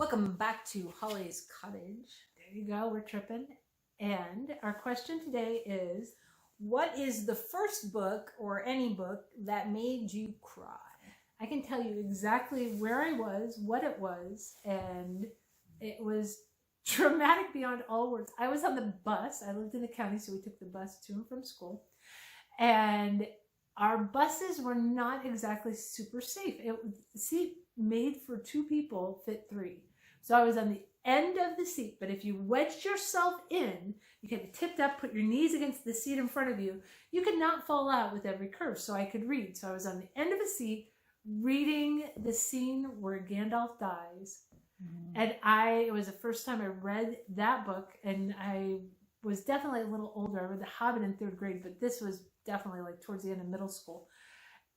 Welcome back to Holly's Cottage. There you go, we're tripping. And our question today is, what is the first book or any book that made you cry? I can tell you exactly where I was, what it was, and it was traumatic beyond all words. I was on the bus. I lived in the county, so we took the bus to and from school. And our buses were not exactly super safe. The seat made for 2 people fit 3. So I was on the end of the seat, but if you wedged yourself in, you kind of tipped up, put your knees against the seat in front of you, you could not fall out with every curve, so I could read. So I was on the end of a seat reading the scene where Gandalf dies. And it was the first time I read that book, and I was definitely a little older. I read The Hobbit in 3rd grade, but this was definitely like towards the end of middle school.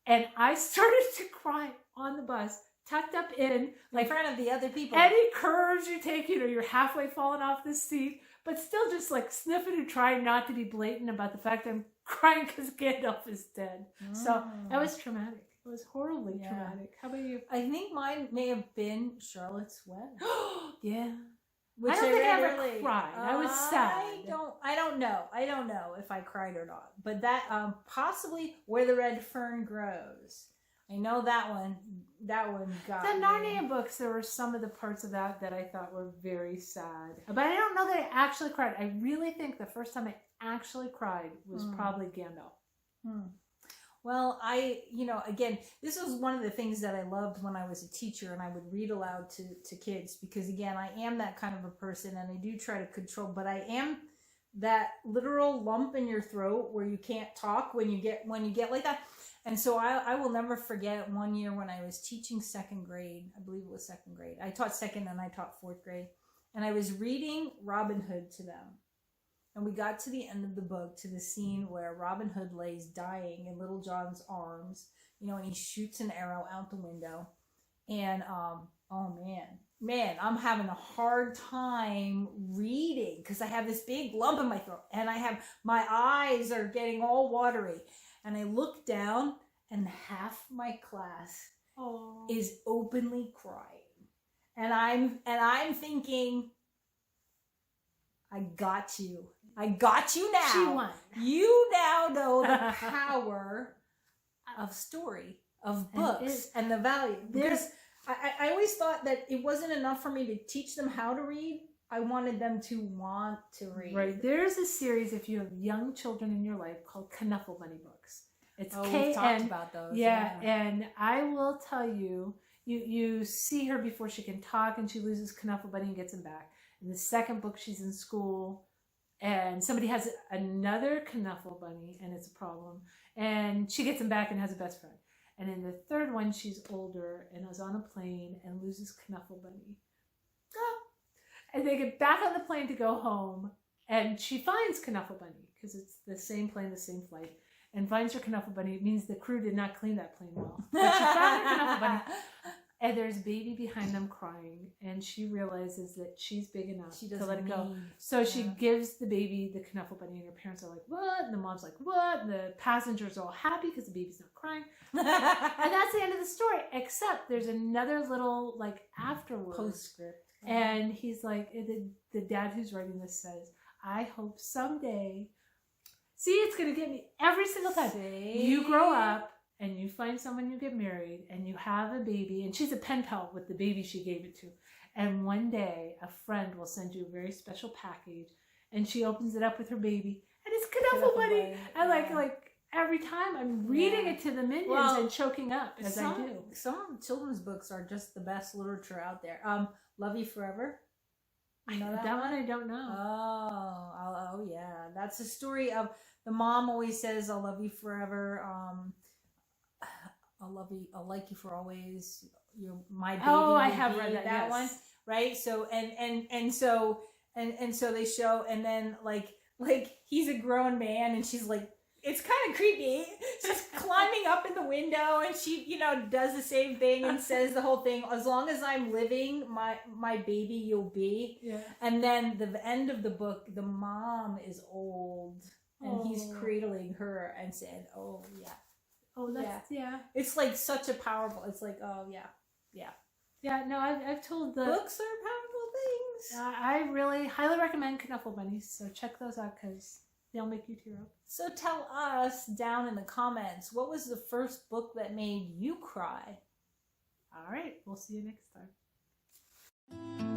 And I started to cry on the bus, tucked up in front of the other people. Any curves you take, you're halfway falling off the seat, but still just like sniffing and trying not to be blatant about the fact that I'm crying because Gandalf is dead. So that was traumatic. It was horribly traumatic. How about you? I think mine may have been Charlotte's Web. Yeah. Which I don't think I ever cried. I was sad. I don't know. I don't know if I cried or not. But that possibly Where the Red Fern Grows. I know that one. That one got the me. Narnia books, there were some of the parts of that I thought were very sad. But I don't know that I actually cried. I really think the first time I actually cried was probably Gandalf. Well, again, this was one of the things that I loved when I was a teacher and I would read aloud to kids because, again, I am that kind of a person and I do try to control, but I am that literal lump in your throat where you can't talk when you get like that. And so I will never forget one year when I was teaching 2nd grade. I believe it was 2nd grade. I taught 2nd and I taught 4th grade. And I was reading Robin Hood to them. And we got to the end of the book, to the scene where Robin Hood lays dying in Little John's arms, and he shoots an arrow out the window. And, oh man, I'm having a hard time reading because I have this big lump in my throat and my eyes are getting all watery. And I look down and half my class is openly crying. And I'm thinking, I got you. I got you now. She won. You now know the power of story, of books, and the value. Because I always thought that it wasn't enough for me to teach them how to read. I wanted them to want to read. Right. There's a series, if you have young children in your life, called Knuffle Bunny Books. It's we've talked about those. Yeah, and I will tell you, you see her before she can talk, and she loses Knuffle Bunny and gets him back. In the 2nd book, she's in school, and somebody has another Knuffle Bunny, and it's a problem. And she gets him back and has a best friend. And in the 3rd one, she's older and is on a plane and loses Knuffle Bunny. And they get back on the plane to go home, and she finds Knuffle Bunny because it's the same plane, the same flight, and finds her Knuffle Bunny. It means the crew did not clean that plane well. But she found her Knuffle Bunny. And there's a baby behind them crying, and she realizes that she's big enough to let it go. So she gives the baby the Knuffle Bunny, and her parents are like, what? And the mom's like, what? And the passengers are all happy because the baby's not crying. And that's the end of the story, except there's another little, afterwards. Postscript. And he's like, the dad who's writing this says, I hope someday, see, it's going to get me every single time. You grow up, and you find someone, you get married, and you have a baby, and she's a pen pal with the baby she gave it to. And one day, a friend will send you a very special package, and she opens it up with her baby, and it's Knuffle Bunny. And like every time I'm reading it to the minions and choking up as I do. Some children's books are just the best literature out there. Love You Forever. You know that one I don't know. Oh yeah. That's a story of the mom always says, I'll love you forever. I'll love you. I'll like you for always. You're my baby. Oh, I have read that one, right? So and so they show, and then like he's a grown man, and she's like, it's kind of creepy. She's climbing up in the window, and she does the same thing and says the whole thing. As long as I'm living, my baby you'll be. Yeah. And then the end of the book, the mom is old, and he's cradling her and said, "Oh yeah." Oh, that's, yeah. It's like such a powerful, it's like, oh yeah. Yeah, no, I've told the Books are powerful things. I really highly recommend Knuffle Bunnies, so check those out because they'll make you tear up. So tell us down in the comments, what was the first book that made you cry? All right, we'll see you next time.